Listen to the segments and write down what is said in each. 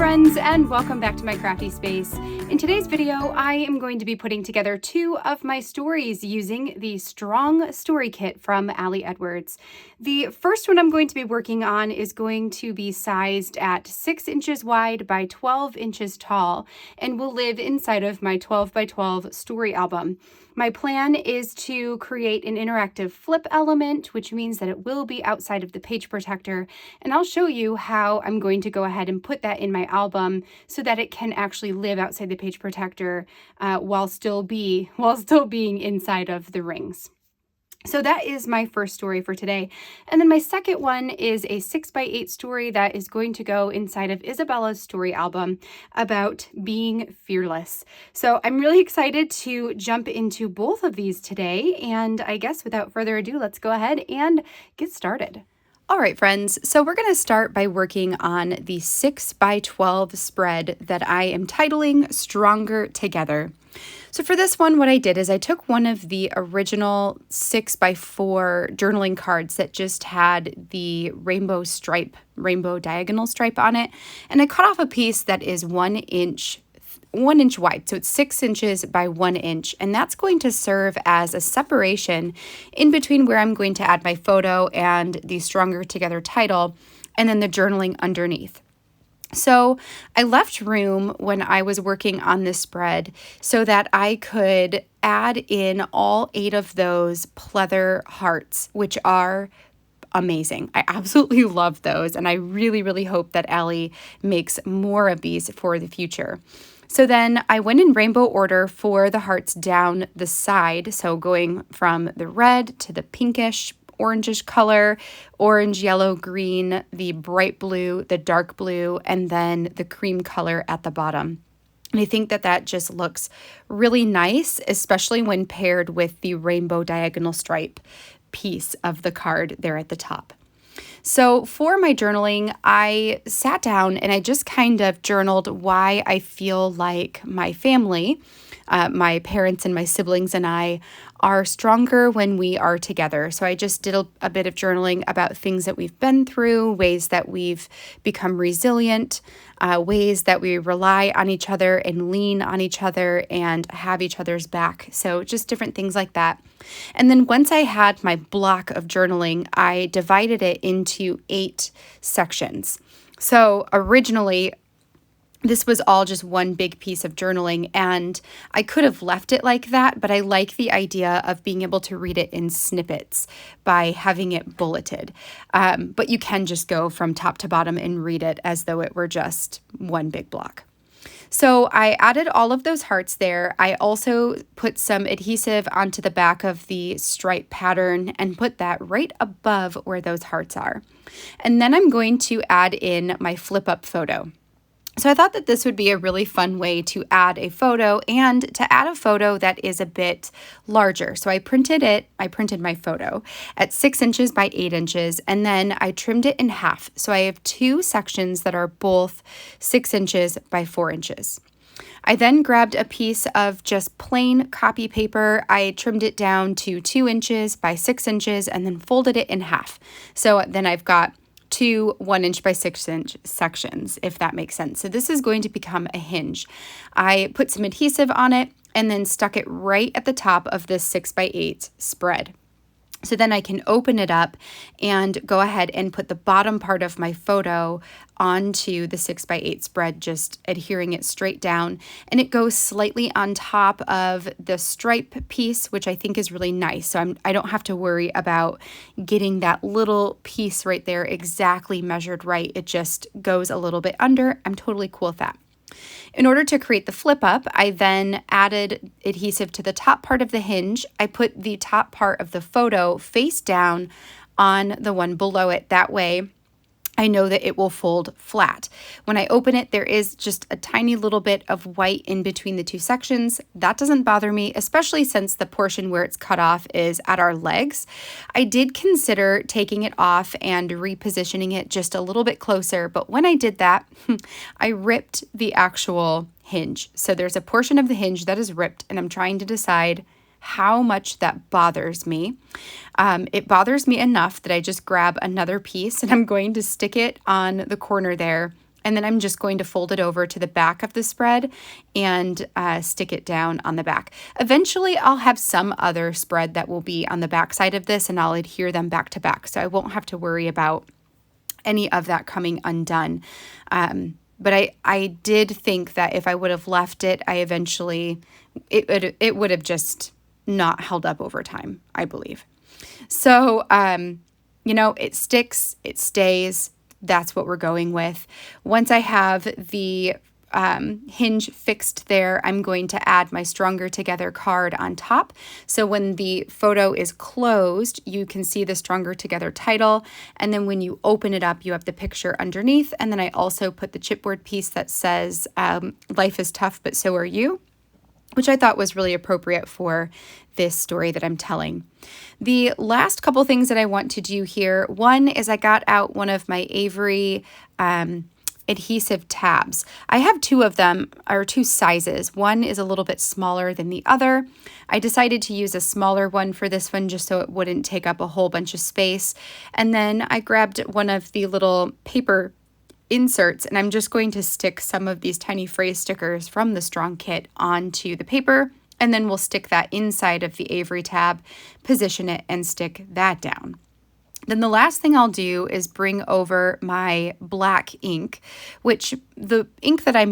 friends, and welcome back to my crafty space. In today's video, I am going to be putting together 2 of my stories using the Strong Story Kit from Ali Edwards. The first one I'm going to be working on is going to be sized at 6 inches wide by 12 inches tall and will live inside of my 12 by 12 story album. My plan is to create an interactive flip element, which means that it will be outside of the page protector, and I'll show you how I'm going to go ahead and put that in my album so that it can actually live outside the page protector while still being inside of the rings. So that is my first story for today. And then my second one is a 6x8 story that is going to go inside of Isabella's story album about being fearless. So I'm really excited to jump into both of these today. And I guess without further ado, let's go ahead and get started. All right, friends, so we're going to start by working on the 6x12 spread that I am titling Stronger Together. So for this one, what I did is I took one of the original 6x4 journaling cards that just had the rainbow diagonal stripe on it, and I cut off a piece that is 1 inch wide. So it's 6 inches by 1 inch, and that's going to serve as a separation in between where I'm going to add my photo and the Stronger Together title, and then the journaling underneath. So I left room when I was working on this spread so that I could add in all 8 of those pleather hearts, which are amazing. I absolutely love those, and I really, really hope that Ali makes more of these for the future. So then I went in rainbow order for the hearts down the side, so going from the red to the pinkish, orangish color, orange, yellow, green, the bright blue, the dark blue, and then the cream color at the bottom. And I think that that just looks really nice, especially when paired with the rainbow diagonal stripe piece of the card there at the top. So for my journaling, I sat down and I just kind of journaled why I feel like my family, my parents and my siblings and I are stronger when we are together. So I just did a bit of journaling about things that we've been through, ways that we've become resilient, ways that we rely on each other and lean on each other and have each other's back. So just different things like that. And then once I had my block of journaling, I divided it into 8 sections. So originally, this was all just one big piece of journaling, and I could have left it like that, but I like the idea of being able to read it in snippets by having it bulleted. But you can just go from top to bottom and read it as though it were just one big block. So I added all of those hearts there. I also put some adhesive onto the back of the stripe pattern and put that right above where those hearts are. And then I'm going to add in my flip up photo. So I thought that this would be a really fun way to add a photo and to add a photo that is a bit larger. So I printed my photo at 6 inches by 8 inches, and then I trimmed it in half. So I have 2 sections that are both 6 inches by 4 inches. I then grabbed a piece of just plain copy paper. I trimmed it down to 2 inches by 6 inches and then folded it in half. So then I've got 2 1 inch by 6 inch sections, if that makes sense. So this is going to become a hinge. I put some adhesive on it and then stuck it right at the top of this 6x8 spread. So then I can open it up and go ahead and put the bottom part of my photo onto the 6x8 spread, just adhering it straight down. And it goes slightly on top of the stripe piece, which I think is really nice. So I don't have to worry about getting that little piece right there exactly measured right. It just goes a little bit under. I'm totally cool with that. In order to create the flip up, I then added adhesive to the top part of the hinge. I put the top part of the photo face down on the one below it. That way, I know that it will fold flat. When I open it, there is just a tiny little bit of white in between the 2 sections. That doesn't bother me, especially since the portion where it's cut off is at our legs. I did consider taking it off and repositioning it just a little bit closer, but when I did that, I ripped the actual hinge. So there's a portion of the hinge that is ripped, and I'm trying to decide how much that bothers me. It bothers me enough that I just grab another piece and I'm going to stick it on the corner there And then I'm just going to fold it over to the back of the spread and stick it down on the back. Eventually, I'll have some other spread that will be on the back side of this, and I'll adhere them back to back. So I won't have to worry about any of that coming undone. But I did think that if I would have left it, it would have just not held up over time, I believe. So, it sticks, it stays. That's what we're going with. Once I have the hinge fixed there, I'm going to add my Stronger Together card on top. So when the photo is closed, you can see the Stronger Together title. And then when you open it up, you have the picture underneath. And then I also put the chipboard piece that says, life is tough, but so are you, which I thought was really appropriate for this story that I'm telling. The last couple things that I want to do here, one is I got out one of my Avery adhesive tabs. I have two of them, or two sizes. One is a little bit smaller than the other. I decided to use a smaller one for this one just so it wouldn't take up a whole bunch of space. And then I grabbed one of the little paper inserts, and I'm just going to stick some of these tiny phrase stickers from the Strong Kit onto the paper, and then we'll stick that inside of the Avery tab, position it, and stick that down. Then the last thing I'll do is bring over my black ink, which the ink that I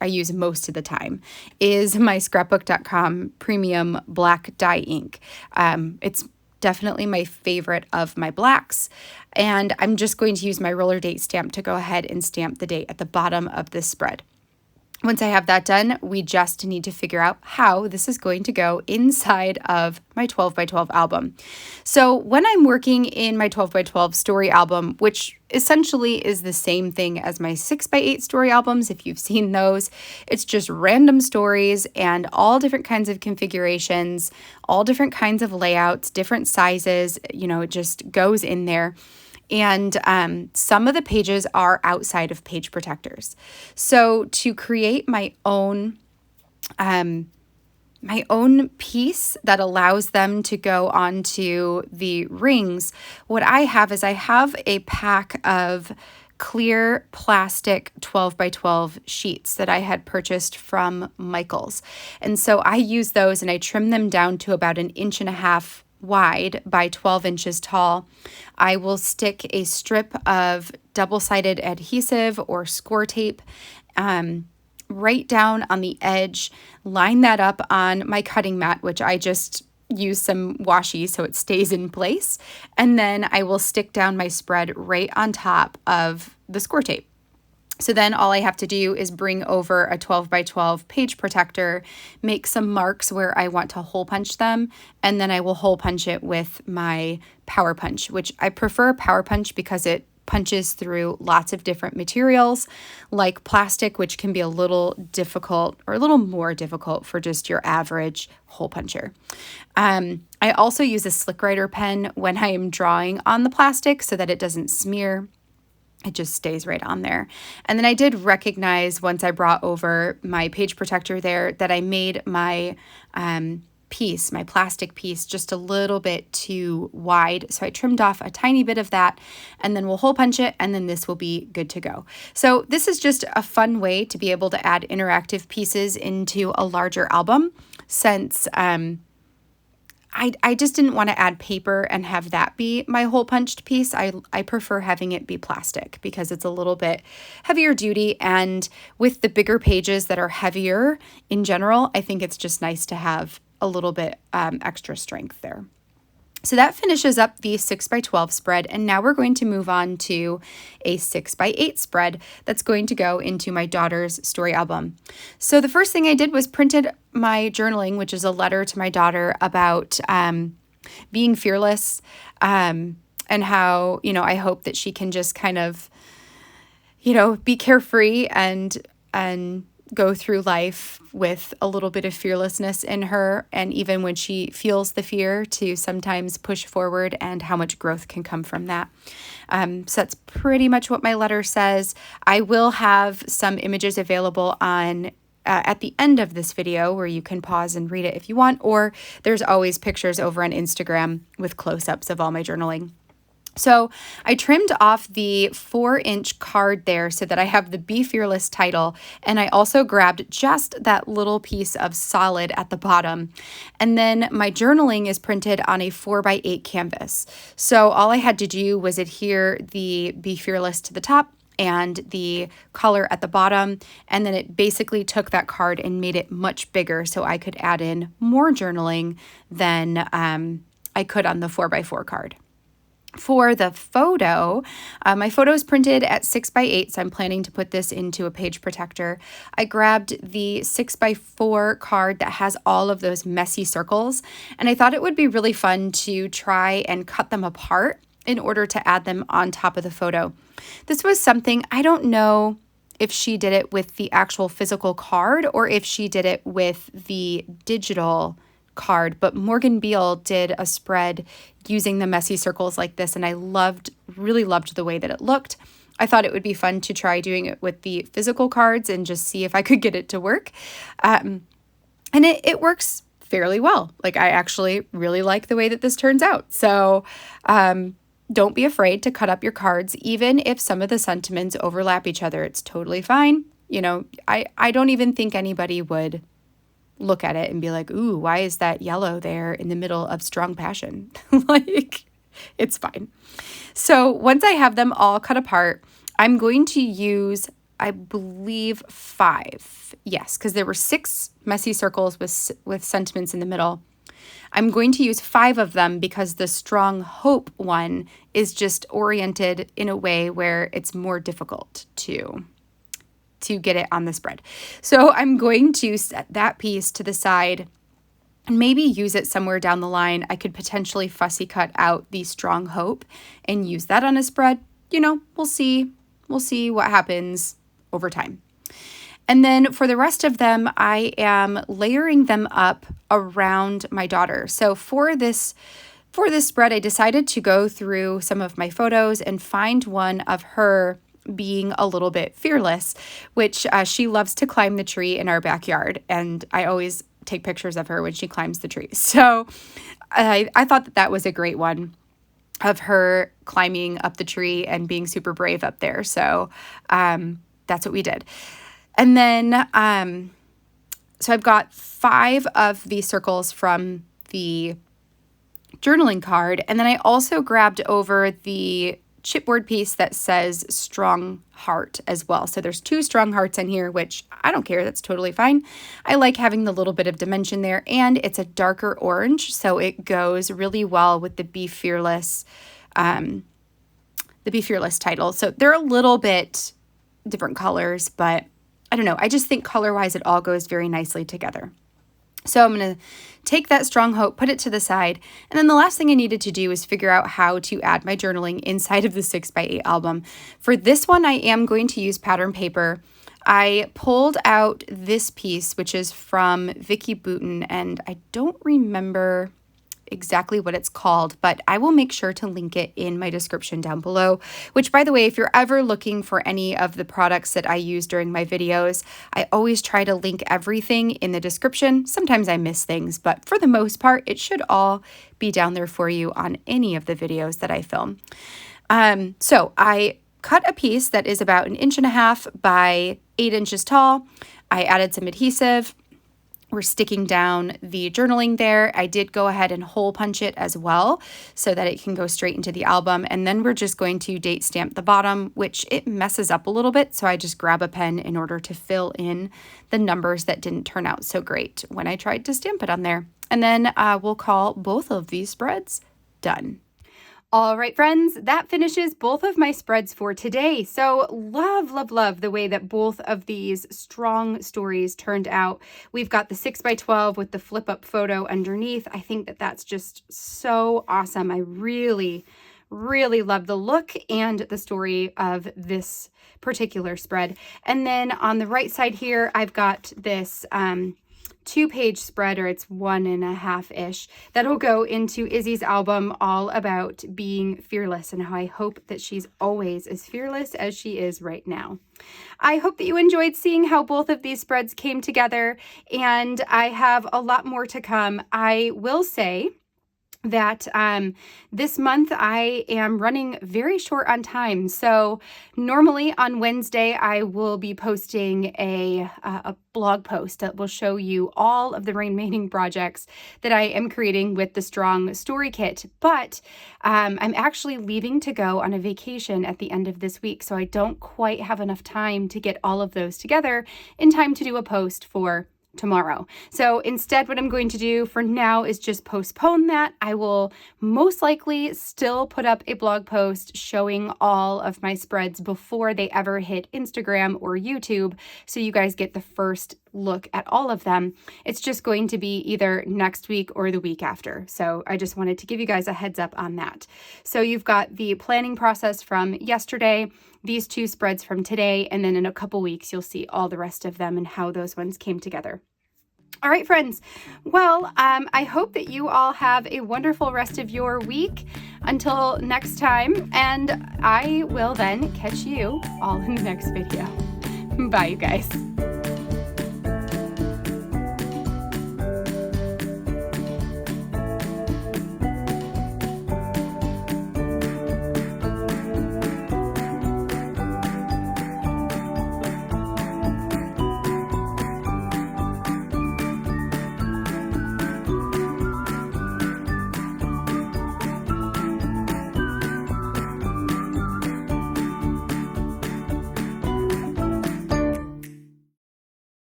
use most of the time is my scrapbook.com premium black dye ink. It's definitely my favorite of my blacks. And I'm just going to use my roller date stamp to go ahead and stamp the date at the bottom of this spread. Once I have that done, we just need to figure out how this is going to go inside of my 12 by 12 album. So when I'm working in my 12 by 12 story album, which essentially is the same thing as my 6 by 8 story albums, if you've seen those, it's just random stories and all different kinds of configurations, all different kinds of layouts, different sizes, it just goes in there. And some of the pages are outside of page protectors. So to create my own piece that allows them to go onto the rings, what I have is I have a pack of clear plastic 12 by 12 sheets that I had purchased from Michaels. And so I use those and I trim them down to about 1.5 inches wide by 12 inches tall. I will stick a strip of double-sided adhesive or score tape right down on the edge, line that up on my cutting mat, which I just use some washi so it stays in place, and then I will stick down my spread right on top of the score tape. So then all I have to do is bring over a 12 by 12 page protector, make some marks where I want to hole punch them, and then I will hole punch it with my Power Punch, which I prefer Power Punch because it punches through lots of different materials like plastic, which can be a little difficult or a little more difficult for just your average hole puncher. I also use a slick writer pen when I am drawing on the plastic so that it doesn't smear. It just stays right on there. And then I did recognize once I brought over my page protector there that I made my my plastic piece, just a little bit too wide. So I trimmed off a tiny bit of that, and then we'll hole punch it, and then this will be good to go. So this is just a fun way to be able to add interactive pieces into a larger album, since I just didn't want to add paper and have that be my hole punched piece. I prefer having it be plastic because it's a little bit heavier duty, and with the bigger pages that are heavier in general, I think it's just nice to have a little bit extra strength there. So that finishes up the 6 by 12 spread, and now we're going to move on to a 6 by 8 spread that's going to go into my daughter's story album. So the first thing I did was printed my journaling, which is a letter to my daughter about being fearless, and how, I hope that she can just kind of, be carefree and go through life with a little bit of fearlessness in her, and even when she feels the fear, to sometimes push forward, and how much growth can come from that. So that's pretty much what my letter says. I will have some images available on at the end of this video where you can pause and read it if you want, or there's always pictures over on Instagram with close-ups of all my journaling. So I trimmed off the 4-inch card there so that I have the Be Fearless title. And I also grabbed just that little piece of solid at the bottom. And then my journaling is printed on a 4x8 canvas. So all I had to do was adhere the Be Fearless to the top and the color at the bottom. And then it basically took that card and made it much bigger so I could add in more journaling than I could on the 4x4 card. For the photo, my photo is printed at 6x8, so I'm planning to put this into a page protector. I grabbed the 6x4 card that has all of those messy circles, and I thought it would be really fun to try and cut them apart in order to add them on top of the photo. This was something, I don't know if she did it with the actual physical card or if she did it with the digital card, but Morgan Beal did a spread using the messy circles like this, and I really loved the way that it looked. I thought it would be fun to try doing it with the physical cards and just see if I could get it to work. And it works fairly well. Like, I actually really like the way that this turns out. So don't be afraid to cut up your cards, even if some of the sentiments overlap each other. It's totally fine. You know, I don't even think anybody would look at it and be like, ooh, why is that yellow there in the middle of strong passion? Like, it's fine. So once I have them all cut apart, I'm going to use, I believe, 5. Yes, because there were 6 messy circles with sentiments in the middle. I'm going to use 5 of them because the strong hope one is just oriented in a way where it's more difficult to get it on the spread. So I'm going to set that piece to the side and maybe use it somewhere down the line. I could potentially fussy cut out the strong hope and use that on a spread. You know, we'll see. We'll see what happens over time. And then for the rest of them, I am layering them up around my daughter. So for this spread, I decided to go through some of my photos and find one of her being a little bit fearless, which she loves to climb the tree in our backyard. And I always take pictures of her when she climbs the tree. So I thought that was a great one of her climbing up the tree and being super brave up there. So that's what we did. And then, so I've got 5 of the circles from the journaling card. And then I also grabbed over the chipboard piece that says strong heart as well. So there's 2 strong hearts in here, which I don't care. That's totally fine. I like having the little bit of dimension there, and it's a darker orange, so it goes really well with the Be Fearless, title. So they're a little bit different colors, but I don't know. I just think color-wise, it all goes very nicely together. So I'm going to take that strong hope, put it to the side, and then the last thing I needed to do is figure out how to add my journaling inside of the 6x8 album. For this one, I am going to use pattern paper. I pulled out this piece, which is from Vicki Boutin, and I don't remember exactly what it's called, but I will make sure to link it in my description down below, which, by the way, if you're ever looking for any of the products that I use during my videos, I always try to link everything in the description. Sometimes I miss things, but for the most part, it should all be down there for you on any of the videos that I film. So I cut a piece that is about 1.5 inches by 8 inches tall. I added some adhesive. We're sticking down the journaling there. I did go ahead and hole punch it as well so that it can go straight into the album. And then we're just going to date stamp the bottom, which it messes up a little bit. So I just grab a pen in order to fill in the numbers that didn't turn out so great when I tried to stamp it on there. And then we'll call both of these spreads done. All right, friends, that finishes both of my spreads for today. So love the way that both of these strong stories turned out. We've got the 6x12 with the flip up photo underneath. I think that that's just so awesome. I really love the look and the story of this particular spread. And then on the right side here, I've got this 2-page spread, or it's 1.5-ish, that'll go into Izzy's album all about being fearless and how I hope that she's always as fearless as she is right now. I hope that you enjoyed seeing how both of these spreads came together, and I have a lot more to come. I will say that this month I am running very short on time. So normally on Wednesday, I will be posting a blog post that will show you all of the remaining projects that I am creating with the Strong Story Kit. But I'm actually leaving to go on a vacation at the end of this week. So I don't quite have enough time to get all of those together in time to do a post for tomorrow. So instead, what I'm going to do for now is just postpone that. I will most likely still put up a blog post showing all of my spreads before they ever hit Instagram or YouTube, so you guys get the first look at all of them. It's just going to be either next week or the week after. So I just wanted to give you guys a heads up on that. So you've got the planning process from yesterday, these 2 spreads from today, and then in a couple weeks, you'll see all the rest of them and how those ones came together. All right, friends. Well, I hope that you all have a wonderful rest of your week until next time, and I will then catch you all in the next video. Bye, you guys.